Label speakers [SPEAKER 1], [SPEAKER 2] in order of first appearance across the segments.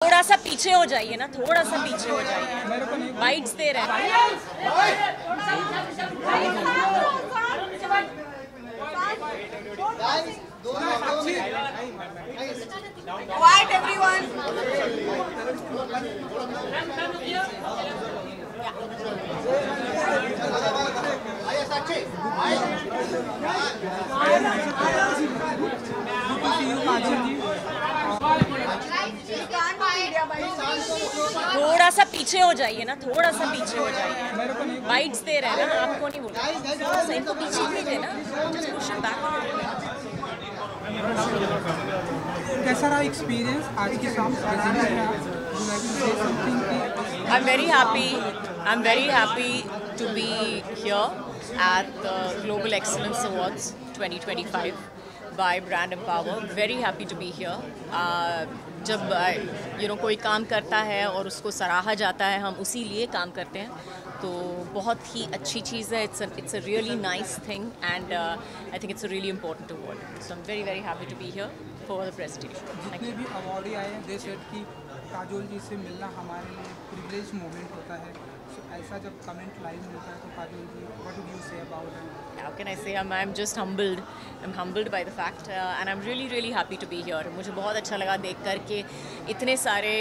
[SPEAKER 1] थोड़ा सा पीछे हो जाइए ना, थोड़ा सा पीछे हो जाइए। बाइट्स दे रहे हैं।
[SPEAKER 2] Quiet everyone.
[SPEAKER 1] थोड़ा सा पीछे हो जाइए ना, थोड़ा सा पीछे हो जाइए। बाइट्स दे रहे हैं ना, आपको नहीं बोल रहा। इनको पीछे भेजे ना, जस्ट पुश इट बैक।
[SPEAKER 3] कैसा रहा एक्सपीरियंस आज के शाम?
[SPEAKER 1] I'm very happy. I'm very happy to be here at the Global Excellence Awards 2025 by Brand Empower. Very happy to be here. जब कोई काम करता है और उसको सराहा जाता है, हम उसी लिए काम करते हैं, तो बहुत ही अच्छी चीज़ है. It's a really nice thing and I think it's a really important award. So I'm very very happy to be here for the presentation.
[SPEAKER 3] जितने भी अवार्ड आए हैं, दे सेड कि काजोल जी से मिलना हमारे लिए प्रिविलेज मोमेंट होता है. So ऐसा जब कमेंट लाइव मिलता है तो काजोल जी, what do you say about it?
[SPEAKER 1] How can I say? I'm just humbled. I'm humbled by the fact and I'm really really happy to be here. मुझे बहुत अच्छा लगा देख कर के इतने सारे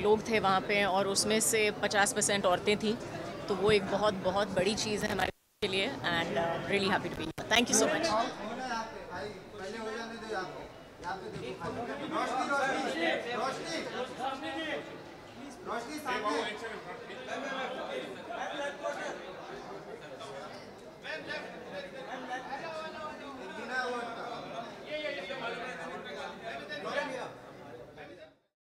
[SPEAKER 1] लोग थे वहाँ पे और उसमें से 50% औरतें थी, तो वो एक बहुत बहुत बड़ी चीज़ है हमारे लिए and really happy to be here. Thank you so much.